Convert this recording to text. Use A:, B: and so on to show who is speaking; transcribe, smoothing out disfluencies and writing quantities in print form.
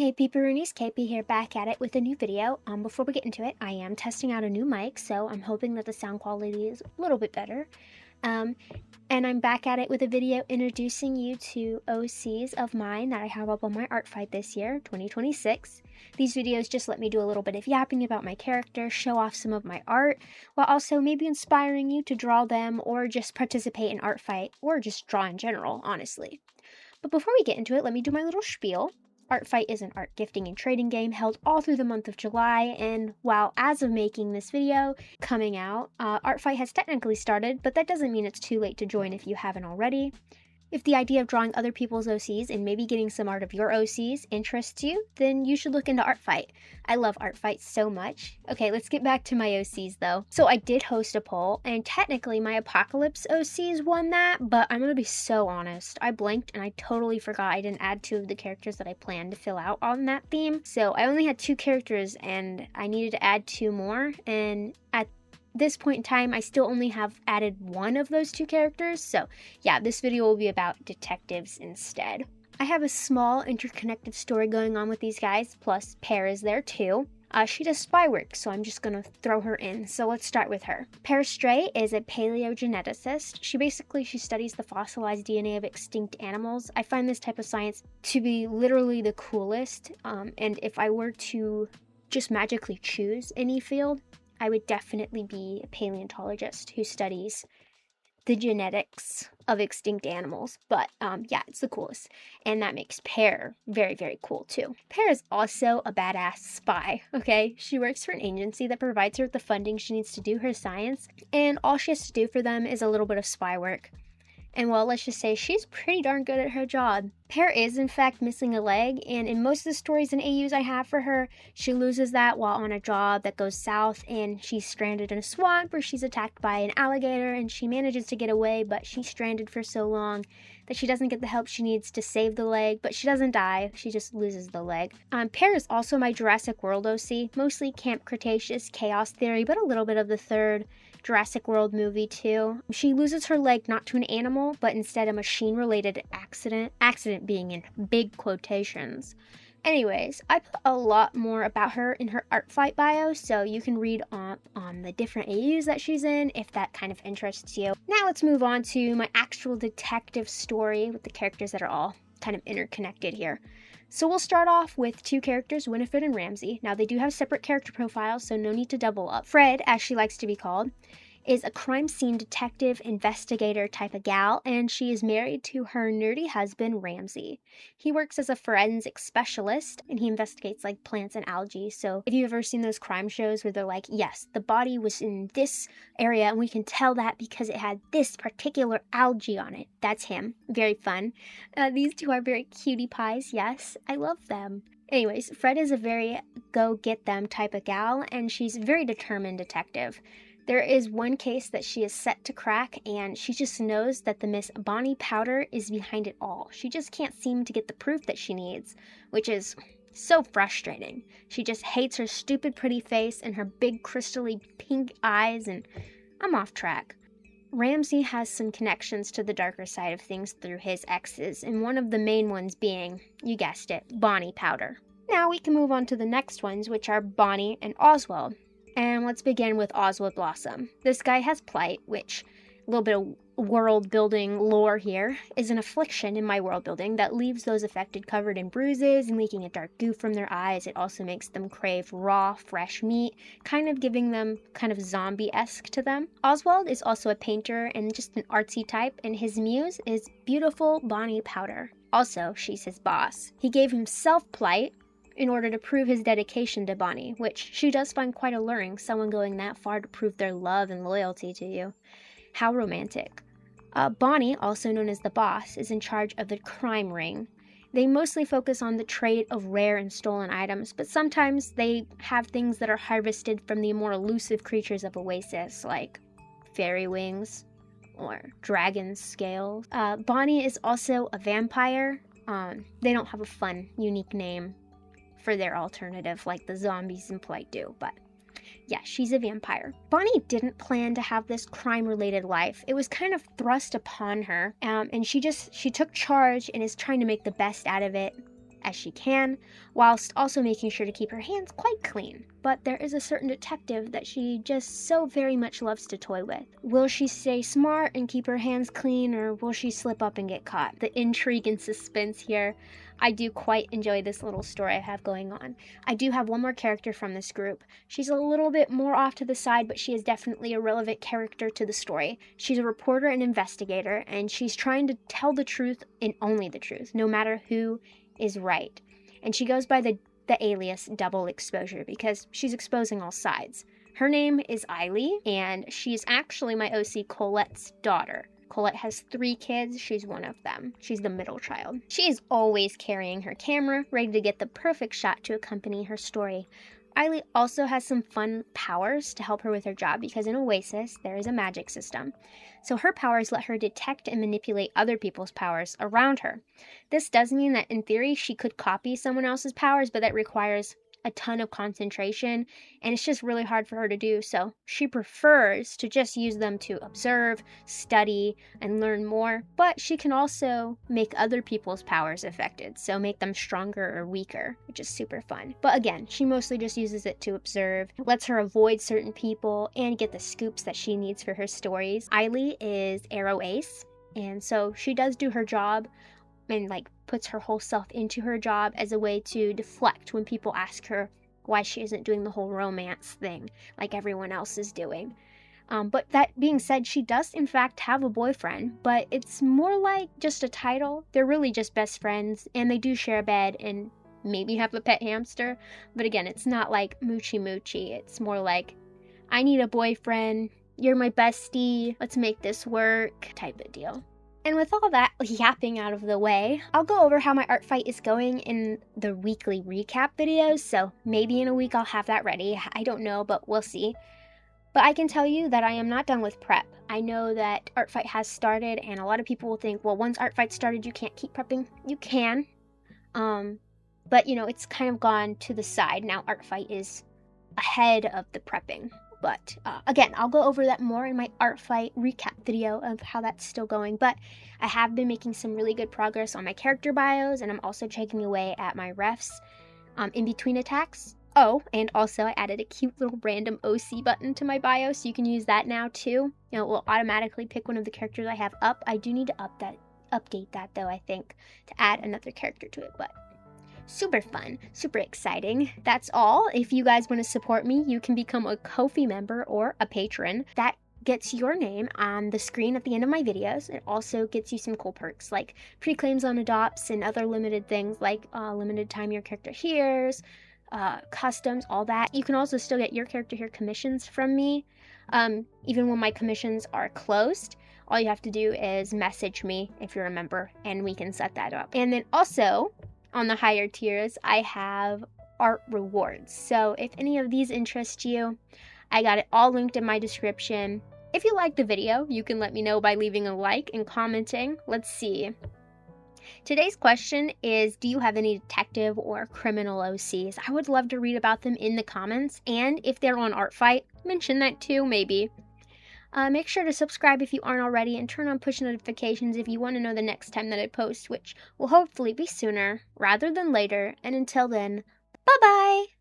A: Hey peeperoonies, KP here, back at it with a new video. Before we get into it, I am testing out a new mic, so I'm hoping that the sound quality is a little bit better. And I'm back at it with a video introducing you to OCs of mine that I have up on my ArtFight this year, 2026. These videos just let me do a little bit of yapping about my character, show off some of my art, while also maybe inspiring you to draw them or just participate in ArtFight, or just draw in general, honestly. But before we get into it, let me do my little spiel. ArtFight is an art gifting and trading game held all through the month of July, and while as of making this video coming out, ArtFight has technically started, but that doesn't mean it's too late to join if you haven't already. If the idea of drawing other people's OCs and maybe getting some art of your OCs interests you, then you should look into ArtFight. I love ArtFight so much. Okay, let's get back to my OCs though. So I did host a poll, and technically my Apocalypse OCs won that, but I'm gonna be so honest. I blanked and I totally forgot I didn't add 2 of the characters that I planned to fill out on that theme. So I only had 2 characters and I needed to add 2 more, and at this point in time, I still only have added 1 of those 2 characters, so yeah, this video will be about detectives instead. I have a small interconnected story going on with these guys, plus Pear is there too. She does spy work, so I'm just gonna throw her in, so let's start with her. Pear Stray is a paleogeneticist. She studies the fossilized DNA of extinct animals. I find this type of science to be literally the coolest, and if I were to just magically choose any field, I would definitely be a paleontologist who studies the genetics of extinct animals. But yeah, it's the coolest. And that makes Pear very, very cool too. Pear is also a badass spy, okay? She works for an agency that provides her with the funding she needs to do her science, and all she has to do for them is a little bit of spy work. And well, let's just say she's pretty darn good at her job. Pear is in fact missing a leg, and in most of the stories and AUs I have for her, she loses that while on a job that goes south, and she's stranded in a swamp where she's attacked by an alligator, and she manages to get away, but she's stranded for so long that she doesn't get the help she needs to save the leg, but she doesn't die, she just loses the leg. Pear is also my Jurassic World OC, mostly Camp Cretaceous, Chaos Theory, but a little bit of the third Jurassic World movie too. She loses her leg not to an animal, but instead a machine-related accident. Accident being in big quotations. Anyways, I put a lot more about her in her ArtFight bio, so you can read on the different AUs that she's in if that kind of interests you. Now let's move on to my actual detective story with the characters that are all kind of interconnected here. So we'll start off with 2 characters, Winifred and Ramsey. Now they do have separate character profiles, so no need to double up. Fred, as she likes to be called, is a crime scene detective, investigator type of gal, and she is married to her nerdy husband, Ramsey. He works as a forensic specialist, and he investigates like plants and algae. So if you've ever seen those crime shows where they're like, yes, the body was in this area, and we can tell that because it had this particular algae on it. That's him. Very fun. These 2 are very cutie pies, yes. I love them. Anyways, Fred is a very go-get-them type of gal, and she's a very determined detective. There is one case that she is set to crack, and she just knows that the Miss Bonnie Powder is behind it all. She just can't seem to get the proof that she needs, which is so frustrating. She just hates her stupid pretty face and her big crystally pink eyes, and I'm off track. Ramsey has some connections to the darker side of things through his exes, and one of the main ones being, you guessed it, Bonnie Powder. Now we can move on to the next ones, which are Bonnie and Oswald. And let's begin with Oswald Blossom. This guy has plight, which, a little bit of world building lore here, is an affliction in my world building that leaves those affected covered in bruises and leaking a dark goo from their eyes. It also makes them crave raw, fresh meat, kind of giving them kind of zombie-esque to them. Oswald is also a painter and just an artsy type, and his muse is beautiful Bonnie Powder. Also, she's his boss. He gave himself plight in order to prove his dedication to Bonnie, which she does find quite alluring, someone going that far to prove their love and loyalty to you. How romantic. Bonnie, also known as the boss, is in charge of the crime ring. They mostly focus on the trade of rare and stolen items, but sometimes they have things that are harvested from the more elusive creatures of Oasis, like fairy wings or dragon scales. Bonnie is also a vampire. They don't have a fun, unique name for their alternative like the zombies in Plight do, but yeah, she's a vampire. Bonnie didn't plan to have this crime-related life. It was kind of thrust upon her, and she took charge and is trying to make the best out of it as she can, whilst also making sure to keep her hands quite clean. But there is a certain detective that she just so very much loves to toy with. Will she stay smart and keep her hands clean, or will she slip up and get caught? The intrigue and suspense here. I do quite enjoy this little story I have going on. I do have one more character from this group. She's a little bit more off to the side, but she is definitely a relevant character to the story. She's a reporter and investigator, and she's trying to tell the truth and only the truth, no matter who is right. And she goes by the alias Double Exposure because she's exposing all sides. Her name is Eileen, and she's actually my OC Colette's daughter. Colette has 3 kids. She's one of them. She's the middle child. She is always carrying her camera, ready to get the perfect shot to accompany her story. Eileen also has some fun powers to help her with her job because in Oasis, there is a magic system. So her powers let her detect and manipulate other people's powers around her. This does mean that in theory, she could copy someone else's powers, but that requires a ton of concentration, and it's just really hard for her to do, so she prefers to just use them to observe, study, and learn more, but she can also make other people's powers affected, so make them stronger or weaker, which is super fun. But again, she mostly just uses it to observe, lets her avoid certain people, and get the scoops that she needs for her stories. Eileen is Arrow Ace, and so she does do her job, and puts her whole self into her job as a way to deflect when people ask her why she isn't doing the whole romance thing like everyone else is doing. But that being said, she does in fact have a boyfriend, but it's more like just a title. They're really just best friends, and they do share a bed and maybe have a pet hamster. But again, it's not like moochy moochy. It's more like, I need a boyfriend, you're my bestie, let's make this work type of deal. And with all that yapping out of the way, I'll go over how my art fight is going in the weekly recap videos, so maybe in a week I'll have that ready. I don't know, but we'll see. But I can tell you that I am not done with prep. I know that art fight has started, and a lot of people will think, well, once art fight started, you can't keep prepping. You can. But, it's kind of gone to the side. Now art fight is ahead of the prepping. But again, I'll go over that more in my art fight recap video of how that's still going. But I have been making some really good progress on my character bios, and I'm also checking away at my refs in between attacks. Oh, and also I added a cute little random OC button to my bio, so you can use that now too. It will automatically pick one of the characters I have up. I do need to update that though, I think, to add another character to it, but super fun, super exciting. That's all. If you guys want to support me, you can become a Ko-fi member or a patron. That gets your name on the screen at the end of my videos. It also gets you some cool perks like pre-claims on adopts and other limited things like limited time your character hears, customs, all that. You can also still get your character here commissions from me, even when my commissions are closed. All you have to do is message me if you're a member, and we can set that up. And then also, on the higher tiers, I have art rewards. So if any of these interest you, I got it all linked in my description. If you like the video, you can let me know by leaving a like and commenting. Let's see. Today's question is, do you have any detective or criminal OCs? I would love to read about them in the comments, and if they're on ArtFight, mention that too, maybe. Make sure to subscribe if you aren't already, and turn on push notifications if you want to know the next time that I post, which will hopefully be sooner rather than later. And until then, bye-bye!